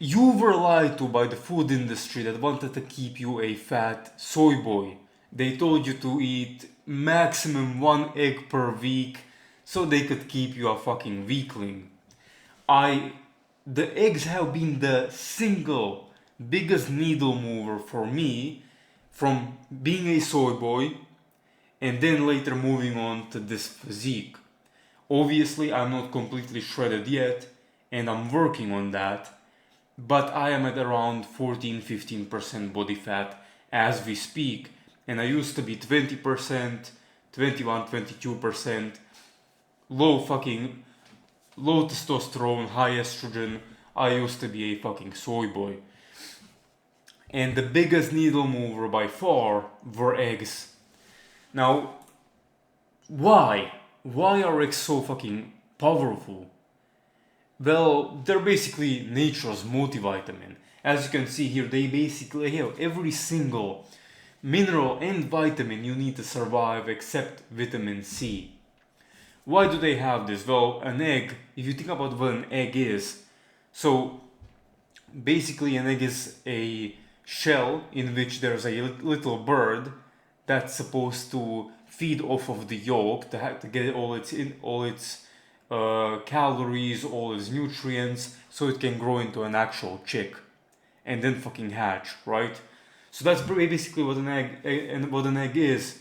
You were lied to by the food industry that wanted to keep you a fat soy boy. They told you to eat maximum 1 egg per week so they could keep you a fucking weakling. I the eggs have been the single biggest needle mover for me from being a soy boy and then later moving on to this physique. Obviously, I'm not completely shredded yet and I'm working on that, but I am at around 14-15% body fat as we speak, and I used to be 20%, 21, 22%, low fucking low testosterone, high estrogen. I used to be a fucking soy boy. And the biggest needle mover by far were eggs. Now, why? Why are eggs so fucking powerful? Well, they're basically nature's multivitamin. As you can see here, they basically have every single mineral and vitamin you need to survive except vitamin C. Why do they have this? Well, an egg, if you think about what an egg is, so basically an egg is a shell in which there's a little bird that's supposed to feed off of the yolk to get all its calories, all its nutrients, so it can grow into an actual chick and then fucking hatch, right? So that's basically what an egg is,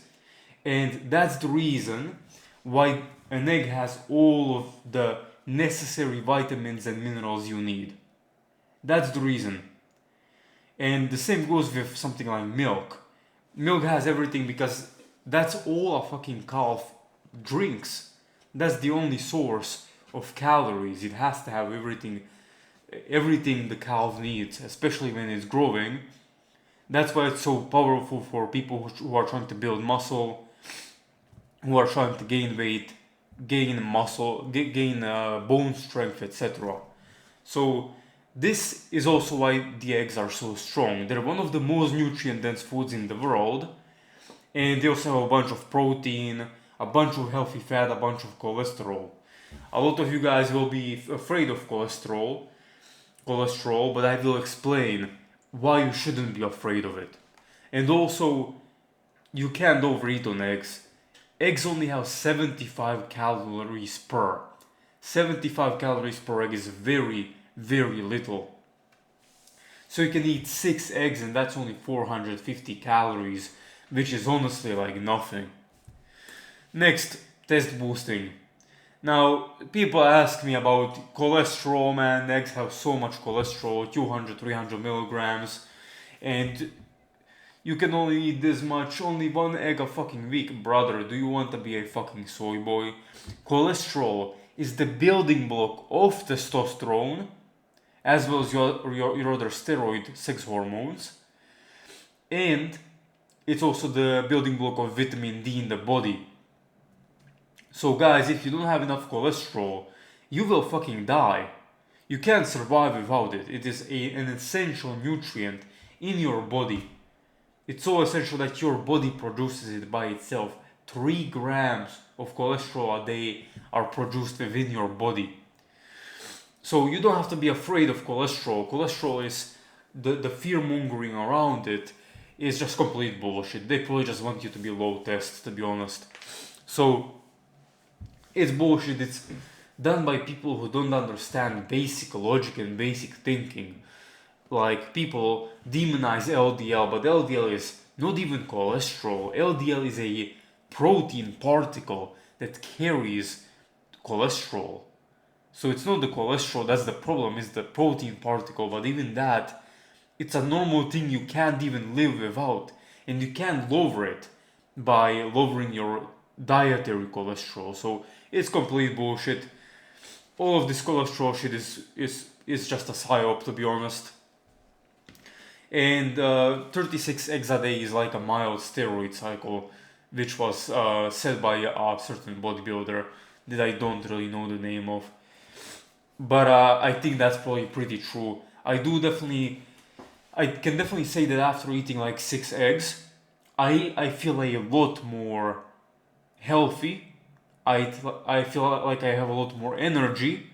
and that's the reason why an egg has all of the necessary vitamins and minerals you need. That's the reason. And the same goes with something like milk. Milk has everything because that's all a fucking calf drinks. That's the only source of calories. It has to have everything the calf needs, especially when it's growing. That's why it's so powerful for people who are trying to build muscle, who are trying to gain weight, gain muscle, gain bone strength, etc. So this is also why the eggs are so strong. They're one of the most nutrient dense foods in the world, and they also have a bunch of protein, a bunch of healthy fat, a bunch of cholesterol. A lot of you guys will be afraid of cholesterol, but I will explain why you shouldn't be afraid of it. And also, you can't overeat on eggs. Eggs only have 75 calories per. 75 calories per egg is very, very little. So you can eat 6 eggs and that's only 450 calories, which is honestly like nothing. Next, test boosting. Now, people ask me about cholesterol, man. Eggs have so much cholesterol, 200, 300 milligrams, and you can only eat this much, only 1 egg a fucking week. Brother, do you want to be a fucking soy boy? Cholesterol is the building block of testosterone, as well as your other steroid sex hormones, and it's also the building block of vitamin D in the body. So guys, if you don't have enough cholesterol, you will fucking die. You can't survive without it. It is an essential nutrient in your body. It's so essential that your body produces it by itself. 3 grams of cholesterol a day are produced within your body. So you don't have to be afraid of cholesterol. Cholesterol is the fear mongering around it is just complete bullshit. They probably just want you to be low test, to be honest. So it's bullshit. It's done by people who don't understand basic logic and basic thinking. Like, people demonize LDL, but LDL is not even cholesterol. LDL is a protein particle that carries cholesterol. So it's not the cholesterol that's the problem, it's the protein particle. But even that, it's a normal thing you can't even live without. And you can't lower it by lowering your dietary cholesterol. So it's complete bullshit. All of this cholesterol shit is just a psyop, to be honest. And 36 eggs a day is like a mild steroid cycle, which was said by a certain bodybuilder that I don't really know the name of. But I think that's probably pretty true. I can definitely say that after eating like 6 eggs, I feel a lot more healthy. I feel like I have a lot more energy,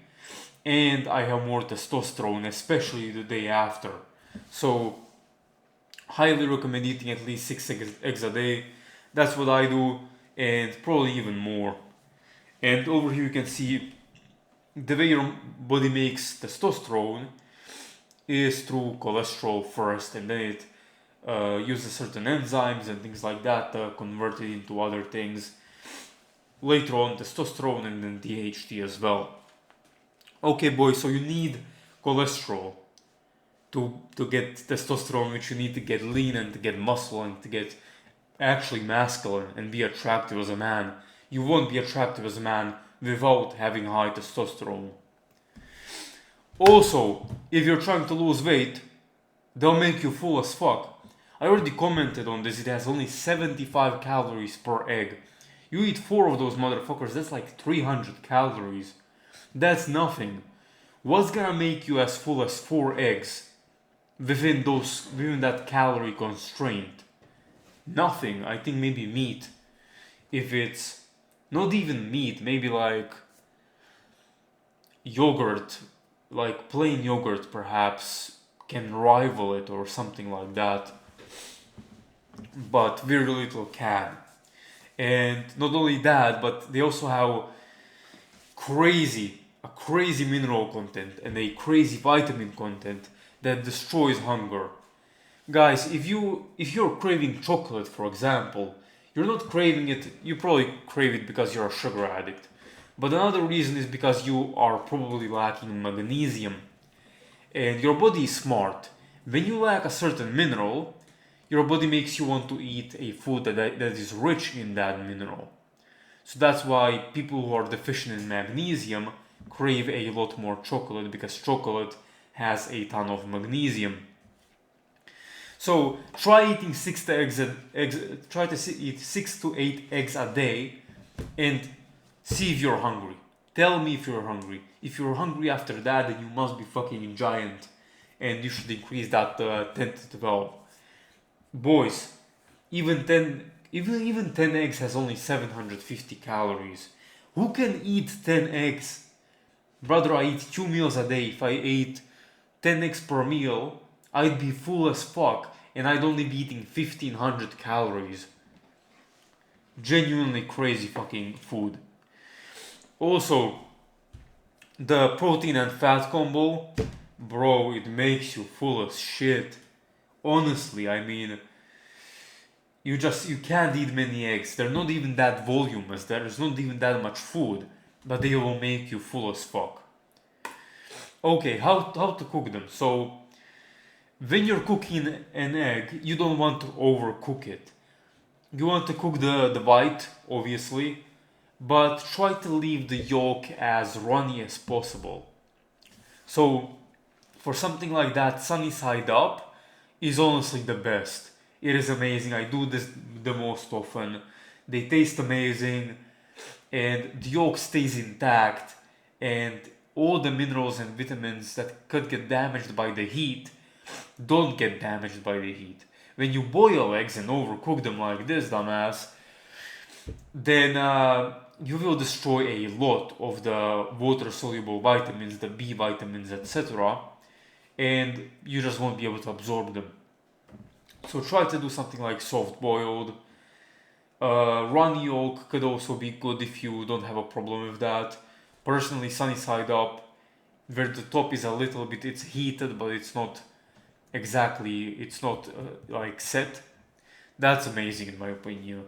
and I have more testosterone, especially the day after. So highly recommend eating at least 6 eggs a day. That's what I do, and probably even more. And over here you can see the way your body makes testosterone is through cholesterol first, and then it uses certain enzymes and things like that to convert it into other things. Later on, testosterone and then DHT as well. Okay, boys, so you need cholesterol to get testosterone, which you need to get lean and to get muscle and to get actually masculine and be attractive as a man. You won't be attractive as a man without having high testosterone. Also, if you're trying to lose weight, they'll make you full as fuck. I already commented on this, it has only 75 calories per egg. You eat 4 of those motherfuckers, that's like 300 calories. That's nothing. What's gonna make you as full as 4 eggs within that calorie constraint? Nothing. I think maybe meat. If it's not even meat, maybe like yogurt, like plain yogurt perhaps can rival it or something like that. But very little can. And not only that, but they also have a crazy mineral content and a crazy vitamin content that destroys hunger. Guys, if you're craving chocolate, for example, you're not craving it, you probably crave it because you're a sugar addict. But another reason is because you are probably lacking magnesium. And your body is smart. When you lack a certain mineral, your body makes you want to eat a food that is rich in that mineral. So that's why people who are deficient in magnesium crave a lot more chocolate, because chocolate has a ton of magnesium. So try eating try to eat 6 to 8 eggs a day and see if you're hungry. Tell me if you're hungry. If you're hungry after that, then you must be fucking giant, and you should increase that 10 to 12. Boys, even 10 eggs has only 750 calories. Who can eat 10 eggs? Brother, I eat 2 meals a day. If I ate 10 eggs per meal, I'd be full as fuck, and I'd only be eating 1500 calories. Genuinely crazy fucking food. Also, the protein and fat combo, bro, it makes you full as shit. Honestly, I mean, you can't eat many eggs. They're not even that voluminous. There's not even that much food, but they will make you full as fuck. Okay, how to cook them? So, when you're cooking an egg, you don't want to overcook it. You want to cook the white, obviously, but try to leave the yolk as runny as possible. So, for something like that, sunny side up is honestly the best. It is amazing. I do this the most often. They taste amazing, and the yolk stays intact, and all the minerals and vitamins that could get damaged by the heat don't get damaged by the heat. When you boil eggs and overcook them like this, dumbass, then you will destroy a lot of the water-soluble vitamins, the B vitamins, etc., and you just won't be able to absorb them. So try to do something like soft-boiled. Runny yolk could also be good if you don't have a problem with that. Personally, sunny side up, where the top is a little bit, it's heated, but it's not like set. That's amazing in my opinion.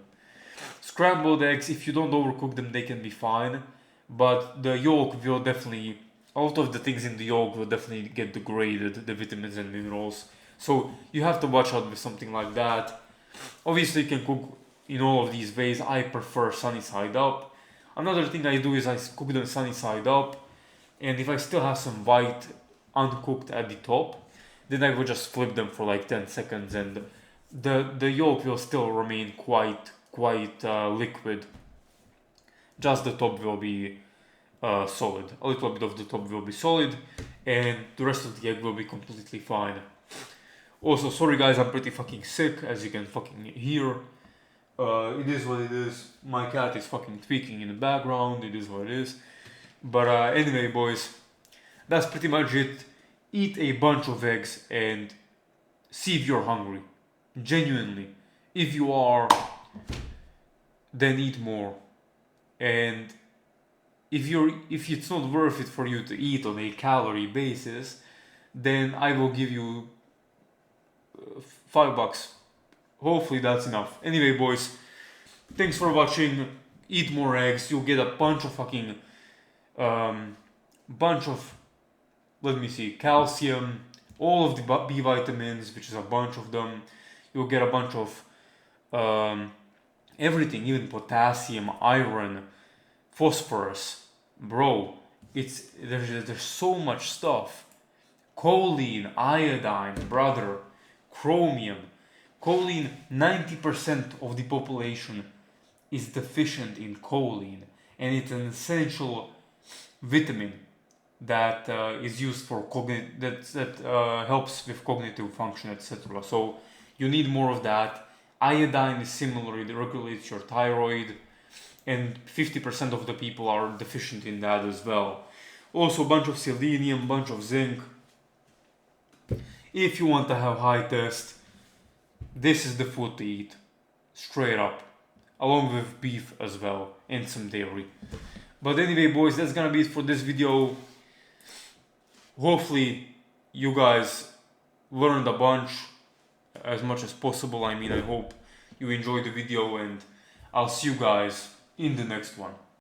Scrambled eggs, if you don't overcook them, they can be fine, but the yolk will definitely, a lot of the things in the yolk will definitely get degraded, the vitamins and minerals. So you have to watch out with something like that. Obviously you can cook in all of these ways. I prefer sunny side up. Another thing I do is I cook them sunny side up, and if I still have some white uncooked at the top, then I will just flip them for like 10 seconds, and the yolk will still remain quite liquid. Just the top will be solid. A little bit of the top will be solid, and the rest of the egg will be completely fine. Also, sorry guys, I'm pretty fucking sick, as you can fucking hear. It is what it is. My cat is fucking tweaking in the background. It is what it is. But anyway, boys, That's pretty much it. Eat a bunch of eggs and see if you're hungry. Genuinely. If you are, then eat more. And if it's not worth it for you to eat on a calorie basis, then I will give you $5. Hopefully that's enough. Anyway, boys, thanks for watching. Eat more eggs. You'll get a bunch of fucking bunch of, let me see, calcium, all of the B vitamins, which is a bunch of them. You'll get a bunch of everything, even potassium, iron, phosphorus. Bro, there's so much stuff. Choline, iodine, brother, chromium. Choline, 90% of the population is deficient in choline, and it's an essential vitamin that is used for that helps with cognitive function, etc. So you need more of that. Iodine is similar; it regulates your thyroid, and 50% of the people are deficient in that as well. Also, a bunch of selenium, bunch of zinc. If you want to have high test, this is the food to eat, straight up, along with beef as well, and some dairy. But anyway, boys, that's gonna be it for this video. Hopefully you guys learned a bunch, as much as possible. I mean, I hope you enjoyed the video, and I'll see you guys in the next one.